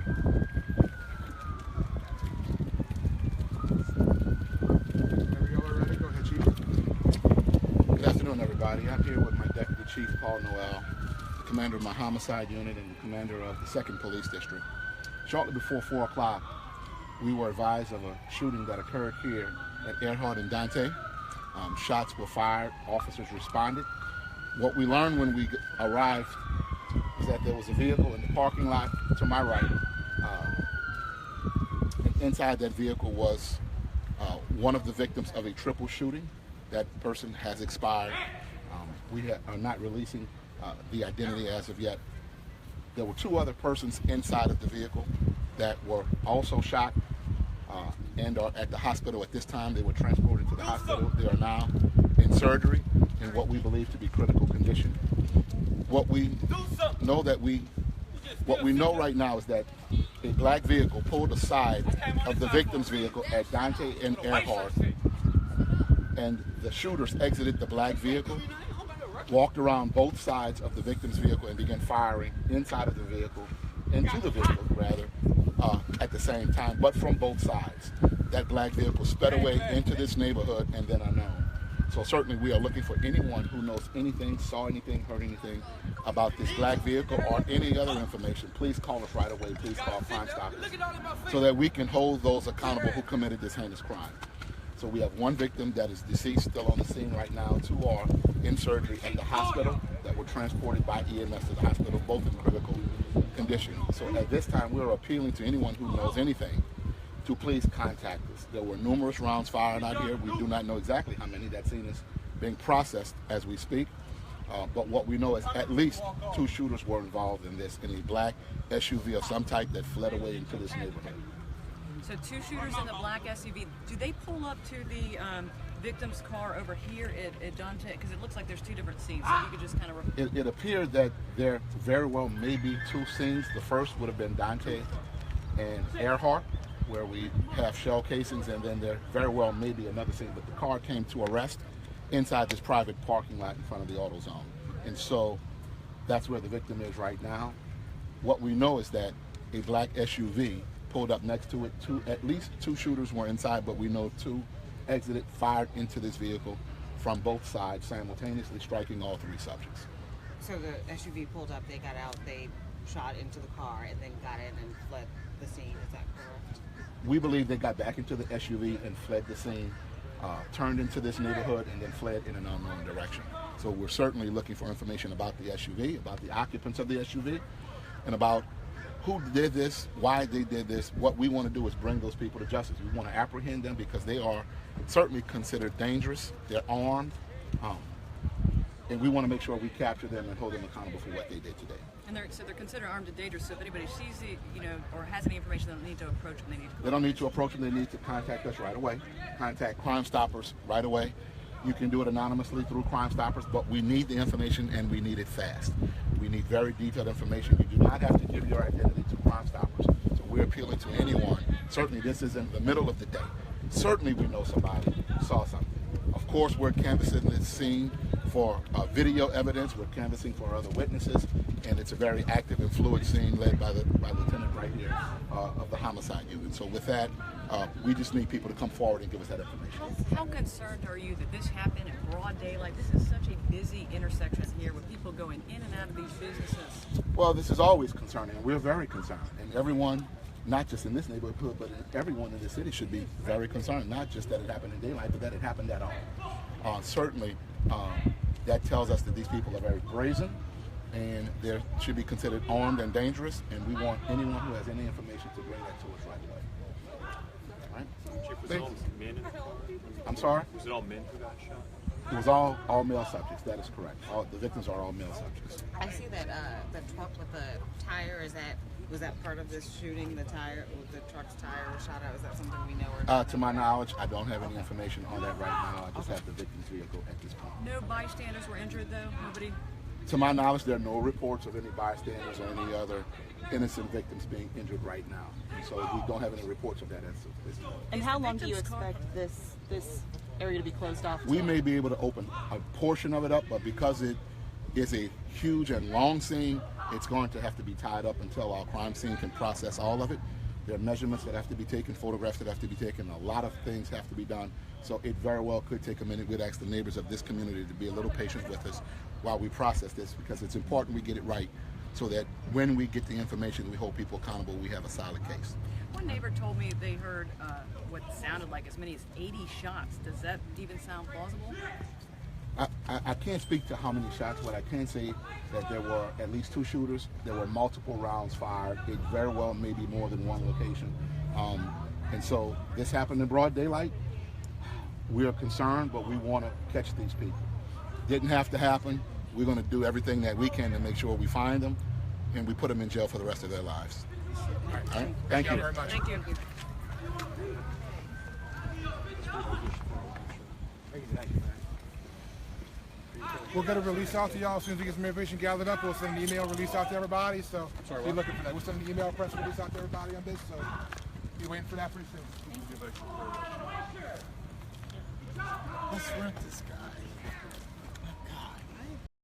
Good afternoon, everybody. I'm here with my Deputy Chief, Paul Noel, the commander of my homicide unit and the commander of the 2nd Police District. Shortly before 4 o'clock, we were advised of a shooting that occurred here at Earhart and Dante. Shots were fired, officers responded. What we learned when we arrived is that there was a vehicle in the parking lot to my right. And inside that vehicle was one of the victims of a triple shooting. That person has expired. We are not releasing the identity as of yet. There were 2 other persons inside of the vehicle that were also shot and are at the hospital at this time. They were transported to the hospital. They are now in surgery in what we believe to be critical condition. What we know right now is that a black vehicle pulled aside of the victim's vehicle at Dante and Earhart, and the shooters exited the black vehicle, walked around both sides of the victim's vehicle and began firing inside of the vehicle, into the vehicle rather, at the same time, but from both sides. That black vehicle sped away into this neighborhood and then unknown. So certainly we are looking for anyone who knows anything, saw anything, heard anything about this black vehicle or any other information. Please call us right away. Please call Crime Stoppers so that we can hold those accountable who committed this heinous crime. So we have 1 victim that is deceased, still on the scene right now. 2 are in surgery at the hospital that were transported by EMS to the hospital, both in critical condition. So at this time, we're appealing to anyone who knows anything to please contact us. There were numerous rounds fired out here. We do not know exactly how many. That scene is being processed as we speak. But what we know is at least 2 shooters were involved in this, in a black SUV of some type that fled away into this neighborhood. So 2 shooters in the black SUV. Do they pull up to the victim's car over here at Dante? Because it looks like there's 2 different scenes. So you could just kind of... It appeared that there very well may be 2 scenes. The first would have been Dante and Earhart, where we have shell casings, and then there very well may be another scene. But the car came to arrest inside this private parking lot in front of the AutoZone. And so that's where the victim is right now. What we know is that a black SUV pulled up next to it. At least 2 shooters were inside, but we know 2 exited, fired into this vehicle from both sides, simultaneously striking all 3 subjects. So the SUV pulled up, they got out, they shot into the car, and then got in and fled the scene. Is that correct? We believe they got back into the SUV and fled the scene, turned into this neighborhood, and then fled in an unknown direction. So we're certainly looking for information about the SUV, about the occupants of the SUV, and about who did this, why they did this. What we want to do is bring those people to justice. We want to apprehend them because they are certainly considered dangerous. They're armed, and we want to make sure we capture them and hold them accountable for what they did today. And they're considered armed and dangerous. So if anybody sees or has any information, they don't need to approach them. They don't need to approach them. They need to contact us right away. Contact Crime Stoppers right away. You can do it anonymously through Crime Stoppers, but we need the information and we need it fast. We need very detailed information. You do not have to give your identity to Crime Stoppers. So we're appealing to anyone. Certainly this is in the middle of the day. Certainly we know somebody saw something. Of course, we're canvassing this scene for video evidence. We're canvassing for other witnesses, and it's a very active and fluid scene led by Lieutenant right here of the homicide unit. So with that, we just need people to come forward and give us that information. How concerned are you that this happened in broad daylight? This is such a busy intersection here with people going in and out of these businesses. Well, this is always concerning, and we're very concerned. And everyone, not just in this neighborhood, but everyone in the city should be very concerned, not just that it happened in daylight, but that it happened at all. Certainly, that tells us that these people are very brazen, and they should be considered armed and dangerous, and we want anyone who has any information to bring that to us right away. All right? Chief, was it all men in the car? I'm sorry? Was it all men who got shot? It was all male subjects, that is correct. The victims are all male subjects. I see that the truck with the tire, was that part of this shooting? The truck's tire was shot out. Is that something we know? Or To my knowledge, I don't have any information on that right now. I just have the victim's vehicle at this point. No bystanders were injured, though? Nobody? To my knowledge, there are no reports of any bystanders or any other innocent victims being injured right now. And so we don't have any reports of that as of this point. And how long do you expect this area to be closed off? We may be able to open a portion of it up, but because it is a huge and long scene, It's going to have to be tied up until our crime scene can process all of it. There are measurements that have to be taken, photographs that have to be taken, a lot of things have to be done. So it very well could take a minute. We'd ask the neighbors of this community to be a little patient with us while we process this, because it's important we get it right so that when we get the information, we hold people accountable, we have a solid case. One neighbor told me they heard what sounded like as many as 80 shots. Does that even sound plausible? I can't speak to how many shots, but I can say that there were at least 2 shooters. There were multiple rounds fired. It very well may be more than one location. And so this happened in broad daylight. We are concerned, but we want to catch these people. Didn't have to happen. We're going to do everything that we can to make sure we find them and we put them in jail for the rest of their lives. All right. Thank you very much. Thank you. We'll get a release out to y'all as soon as we get some information gathered up. We'll send an email release out to everybody. So be looking for that. We'll send an email press release out to everybody on this. So be waiting for that pretty soon. Let's rent this guy.